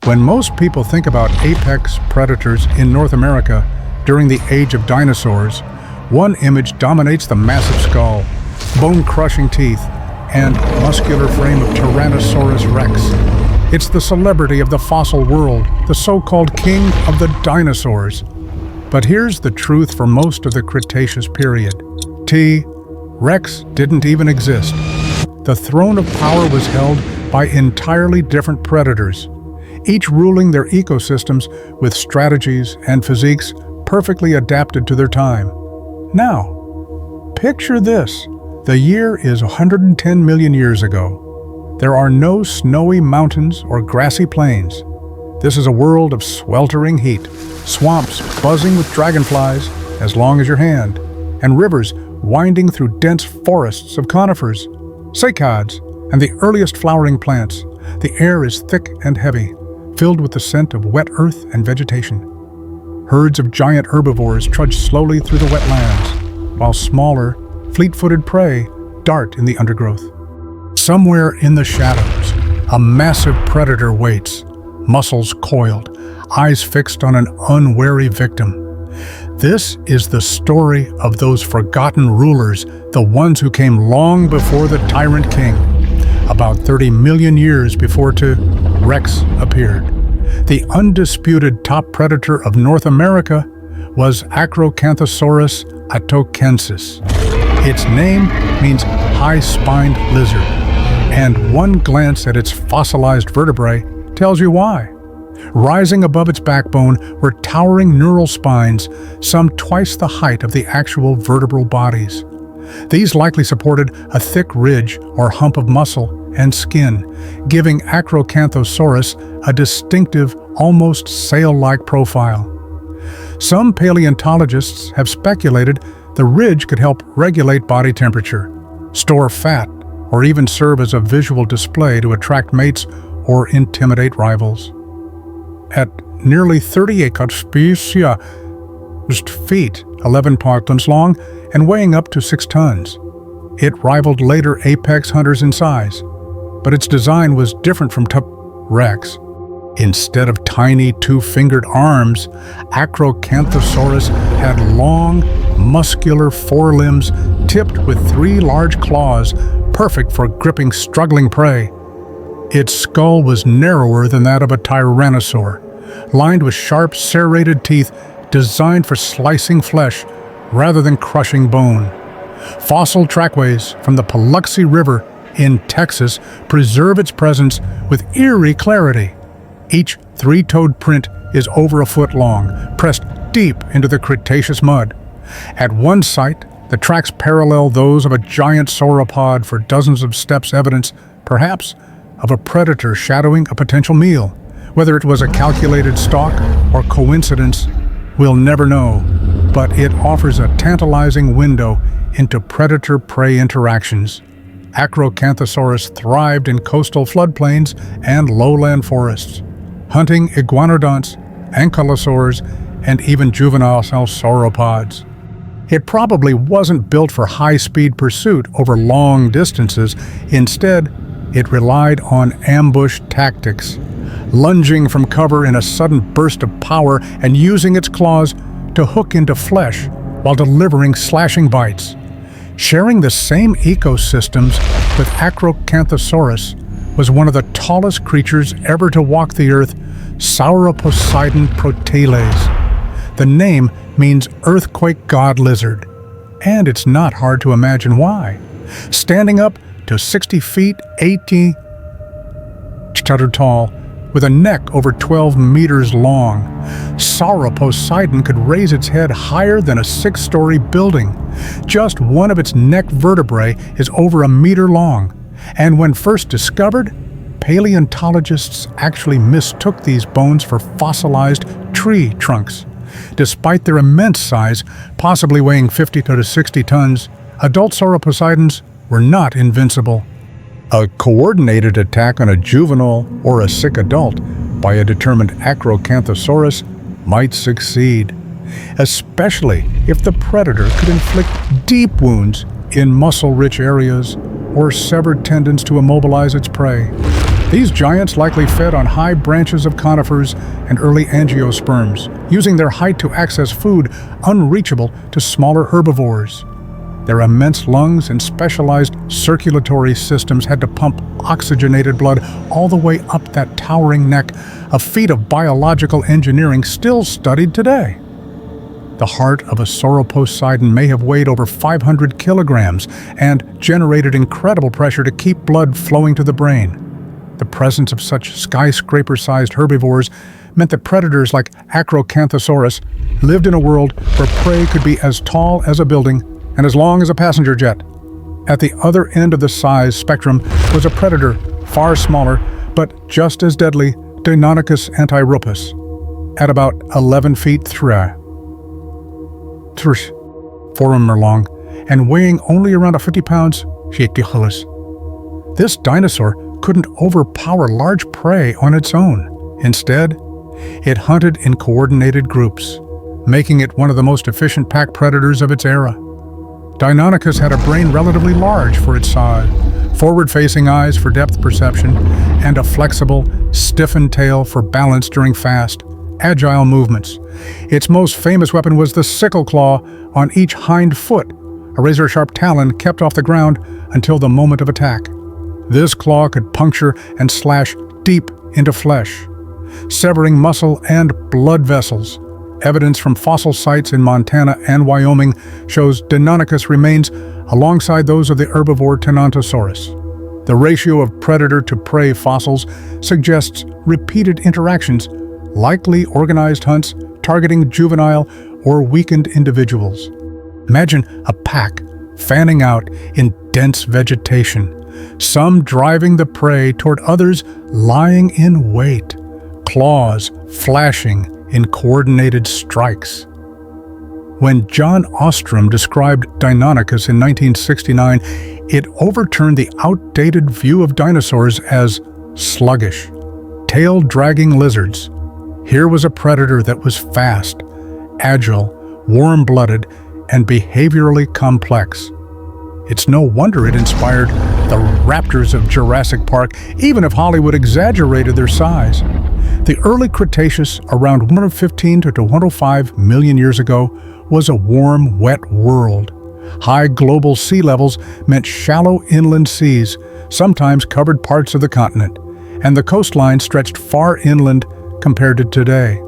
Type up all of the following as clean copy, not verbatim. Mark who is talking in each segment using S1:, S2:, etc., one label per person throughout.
S1: When most people think about apex predators in North America during the age of dinosaurs, one image dominates the massive skull, bone-crushing teeth, and muscular frame of Tyrannosaurus rex. It's the celebrity of the fossil world, the so-called king of the dinosaurs. But here's the truth for most of the Cretaceous period. Rex didn't even exist. The throne of power was held by entirely different predators, each ruling their ecosystems with strategies and physiques perfectly adapted to their time. Now, picture this. The year is 110 million years ago. There are no snowy mountains or grassy plains. This is a world of sweltering heat, swamps buzzing with dragonflies as long as your hand, and rivers winding through dense forests of conifers, cycads, and the earliest flowering plants. The air is thick and heavy, filled with the scent of wet earth and vegetation. Herds of giant herbivores trudge slowly through the wetlands, while smaller, fleet-footed prey dart in the undergrowth. Somewhere in the shadows, a massive predator waits, muscles coiled, eyes fixed on an unwary victim. This is the story of those forgotten rulers, the ones who came long before the tyrant king, about 30 million years before Rex appeared. The undisputed top predator of North America was Acrocanthosaurus atokensis. Its name means high-spined lizard, and one glance at its fossilized vertebrae tells you why. Rising above its backbone were towering neural spines, some twice the height of the actual vertebral bodies. These likely supported a thick ridge or hump of muscle and skin, giving Acrocanthosaurus a distinctive, almost sail-like profile. Some paleontologists have speculated the ridge could help regulate body temperature, store fat, or even serve as a visual display to attract mates or intimidate rivals. At nearly 38 feet, 11 partons long, and weighing up to 6 tons, it rivaled later apex hunters in size, but its design was different from Rex. Instead of tiny two-fingered arms, Acrocanthosaurus had long, muscular forelimbs tipped with 3 large claws, perfect for gripping struggling prey. Its skull was narrower than that of a tyrannosaur, lined with sharp, serrated teeth designed for slicing flesh rather than crushing bone. Fossil trackways from the Paluxy River in Texas preserve its presence with eerie clarity. Each 3-toed print is over a foot long, pressed deep into the Cretaceous mud. At one site, the tracks parallel those of a giant sauropod for dozens of steps, evidence, perhaps, of a predator shadowing a potential meal. Whether it was a calculated stalk or coincidence, we'll never know, but it offers a tantalizing window into predator-prey interactions. Acrocanthosaurus thrived in coastal floodplains and lowland forests, hunting iguanodonts, ankylosaurs, and even juvenile sauropods. It probably wasn't built for high-speed pursuit over long distances. Instead, it relied on ambush tactics, lunging from cover in a sudden burst of power and using its claws to hook into flesh while delivering slashing bites. Sharing the same ecosystems with Acrocanthosaurus was one of the tallest creatures ever to walk the earth, Sauroposeidon proteles. The name means earthquake god lizard, and it's not hard to imagine why. Standing up to 60 feet, 80 tall, with a neck over 12 meters long, Sauroposeidon could raise its head higher than a 6-story building. Just one of its neck vertebrae is over 1 meter long, and when first discovered, paleontologists actually mistook these bones for fossilized tree trunks. Despite their immense size, possibly weighing 50 to 60 tons, adult Sauroposeidons were not invincible. A coordinated attack on a juvenile or a sick adult by a determined Acrocanthosaurus might succeed, especially if the predator could inflict deep wounds in muscle-rich areas or severed tendons to immobilize its prey. These giants likely fed on high branches of conifers and early angiosperms, using their height to access food unreachable to smaller herbivores. Their immense lungs and specialized circulatory systems had to pump oxygenated blood all the way up that towering neck, a feat of biological engineering still studied today. The heart of a Sauroposeidon may have weighed over 500 kilograms and generated incredible pressure to keep blood flowing to the brain. The presence of such skyscraper-sized herbivores meant that predators like Acrocanthosaurus lived in a world where prey could be as tall as a building and as long as a passenger jet. At the other end of the size spectrum was a predator, far smaller, but just as deadly, Deinonychus antirupus, at about 11 feet 4 long, and weighing only around 50 pounds. This dinosaur couldn't overpower large prey on its own. Instead, it hunted in coordinated groups, making it one of the most efficient pack predators of its era. Deinonychus had a brain relatively large for its size, forward-facing eyes for depth perception, and a flexible, stiffened tail for balance during fast, agile movements. Its most famous weapon was the sickle claw on each hind foot, a razor-sharp talon kept off the ground until the moment of attack. This claw could puncture and slash deep into flesh, severing muscle and blood vessels. Evidence from fossil sites in Montana and Wyoming shows Deinonychus remains alongside those of the herbivore Tyrannosaurus. The ratio of predator to prey fossils suggests repeated interactions, likely organized hunts targeting juvenile or weakened individuals. Imagine a pack fanning out in dense vegetation, some driving the prey toward others lying in wait, claws flashing in coordinated strikes. When John Ostrom described Deinonychus in 1969, it overturned the outdated view of dinosaurs as sluggish, tail-dragging lizards. Here was a predator that was fast, agile, warm-blooded, and behaviorally complex. It's no wonder it inspired the Raptors of Jurassic Park, even if Hollywood exaggerated their size. The early Cretaceous, around 115 to 105 million years ago, was a warm, wet world. High global sea levels meant shallow inland seas, sometimes covered parts of the continent, and the coastline stretched far inland compared to today.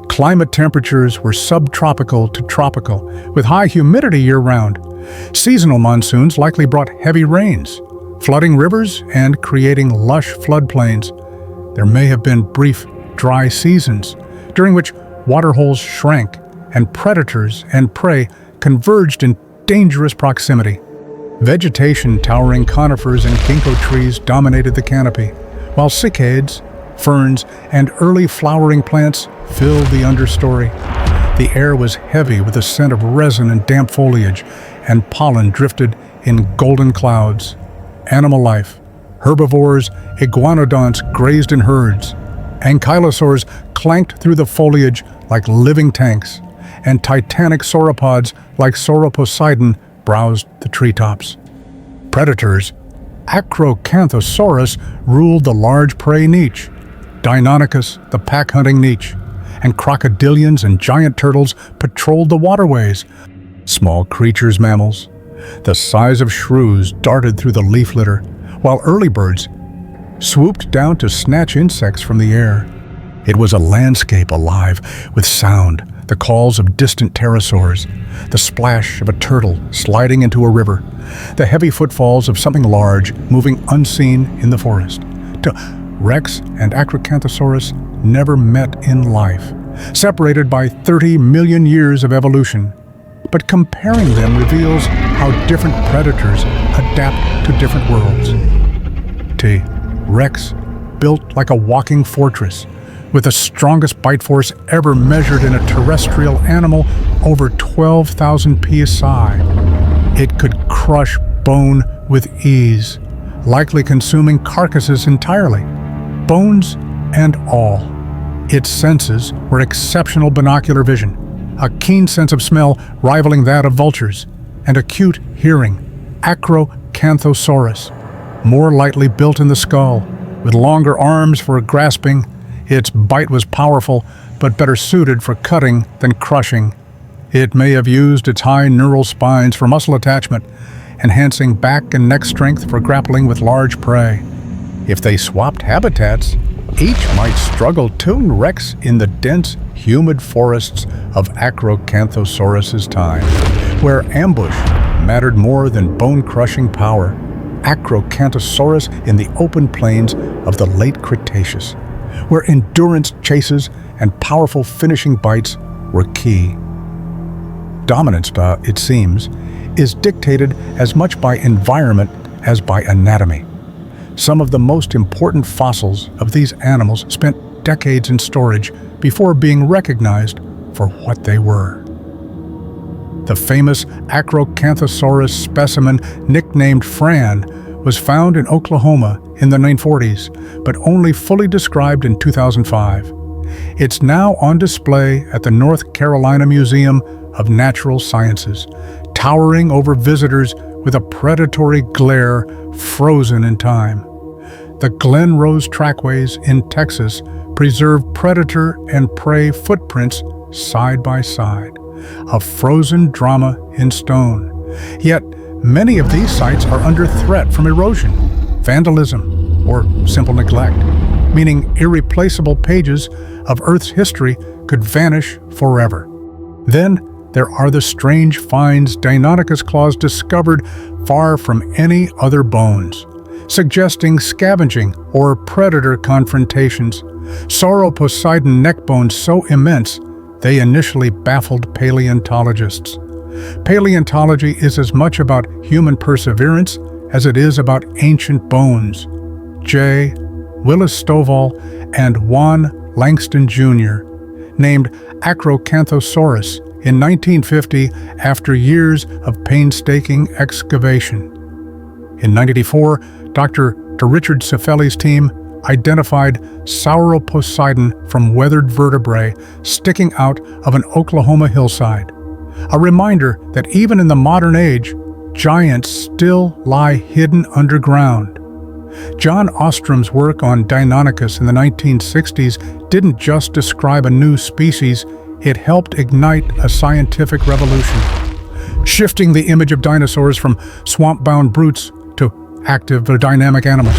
S1: Climate temperatures were subtropical to tropical, with high humidity year-round. Seasonal monsoons likely brought heavy rains, flooding rivers and creating lush floodplains. There may have been brief, dry seasons, during which waterholes shrank and predators and prey converged in dangerous proximity. Vegetation towering conifers and ginkgo trees dominated the canopy, while cycads, ferns, and early flowering plants filled the understory. The air was heavy with the scent of resin and damp foliage, and pollen drifted in golden clouds. Animal life, herbivores, iguanodonts grazed in herds. Ankylosaurs clanked through the foliage like living tanks, and titanic sauropods like Sauroposeidon browsed the treetops. Predators, Acrocanthosaurus ruled the large prey niche, Deinonychus the pack-hunting niche, and crocodilians and giant turtles patrolled the waterways. Small creatures, mammals, the size of shrews, darted through the leaf litter, while early birds swooped down to snatch insects from the air. It was a landscape alive with sound, the calls of distant pterosaurs, the splash of a turtle sliding into a river, the heavy footfalls of something large moving unseen in the forest. Rex and Acrocanthosaurus never met in life, separated by 30 million years of evolution. But comparing them reveals how different predators adapt to different worlds. Rex, built like a walking fortress, with the strongest bite force ever measured in a terrestrial animal, over 12,000 psi. It could crush bone with ease, likely consuming carcasses entirely, bones and all. Its senses were exceptional binocular vision, a keen sense of smell rivaling that of vultures, and acute hearing. Acrocanthosaurus, more lightly built in the skull, With longer arms for grasping, its bite was powerful, but better suited for cutting than crushing. It may have used its high neural spines for muscle attachment, enhancing back and neck strength for grappling with large prey. If they swapped habitats, each might struggle to Rex in the dense, humid forests of Acrocanthosaurus's time, where ambush mattered more than bone-crushing power. Acrocanthosaurus in the open plains of the late Cretaceous, where endurance chases and powerful finishing bites were key. Dominance, it seems, is dictated as much by environment as by anatomy. Some of the most important fossils of these animals spent decades in storage before being recognized for what they were. The famous Acrocanthosaurus specimen, nicknamed Fran, was found in Oklahoma in the 1940s, but only fully described in 2005. It's now on display at the North Carolina Museum of Natural Sciences, towering over visitors with a predatory glare frozen in time. The Glen Rose trackways in Texas preserve predator and prey footprints side by side, a frozen drama in stone. Yet, many of these sites are under threat from erosion, vandalism, or simple neglect, meaning irreplaceable pages of Earth's history could vanish forever. Then, there are the strange finds Deinonychus claws discovered far from any other bones, suggesting scavenging or predator confrontations. Sauroposeidon neck bones so immense, they initially baffled paleontologists. Paleontology is as much about human perseverance as it is about ancient bones. J. Willis Stovall and Juan Langston Jr. named Acrocanthosaurus in 1950 after years of painstaking excavation. In 1984, Dr. Richard Cifelli's team identified Sauroposeidon from weathered vertebrae sticking out of an Oklahoma hillside. A reminder that even in the modern age, giants still lie hidden underground. John Ostrom's work on Deinonychus in the 1960s didn't just describe a new species, it helped ignite a scientific revolution, shifting the image of dinosaurs from swamp-bound brutes to active dynamic animals.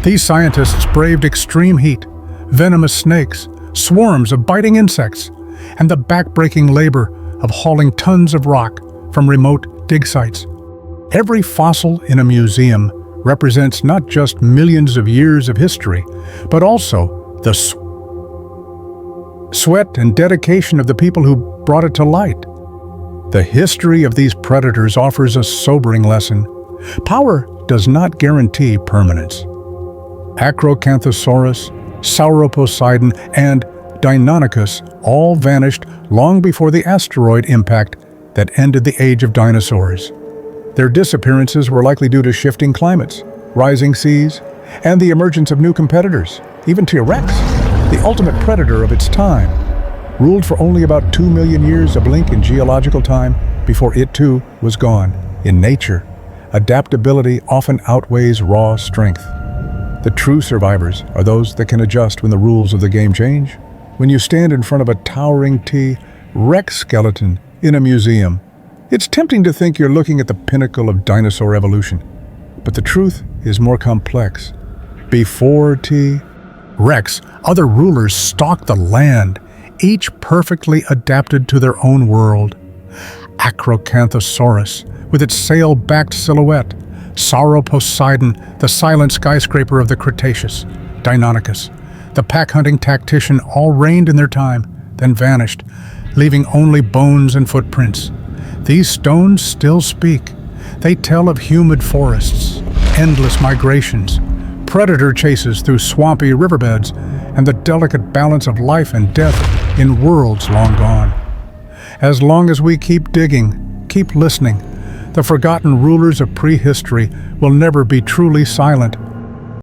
S1: These scientists braved extreme heat, venomous snakes, swarms of biting insects, and the back-breaking labor of hauling tons of rock from remote dig sites. Every fossil in a museum represents not just millions of years of history, but also the sweat and dedication of the people who brought it to light. The history of these predators offers a sobering lesson. Power does not guarantee permanence. Acrocanthosaurus, Sauroposeidon, and Deinonychus all vanished long before the asteroid impact that ended the age of dinosaurs. Their disappearances were likely due to shifting climates, rising seas, and the emergence of new competitors. Even T-Rex, the ultimate predator of its time, ruled for only about 2 million years, a blink in geological time, before it too was gone. In nature, adaptability often outweighs raw strength. The true survivors are those that can adjust when the rules of the game change. When you stand in front of a towering T-Rex skeleton in a museum, it's tempting to think you're looking at the pinnacle of dinosaur evolution. But the truth is more complex. Before T-Rex, other rulers stalked the land, each perfectly adapted to their own world. Acrocanthosaurus, with its sail-backed silhouette, Sauroposeidon, the silent skyscraper of the Cretaceous, Deinonychus, the pack-hunting tactician, all reigned in their time, then vanished, leaving only bones and footprints. These stones still speak. They tell of humid forests, endless migrations, predator chases through swampy riverbeds, and the delicate balance of life and death in worlds long gone. As long as we keep digging, keep listening, the forgotten rulers of prehistory will never be truly silent.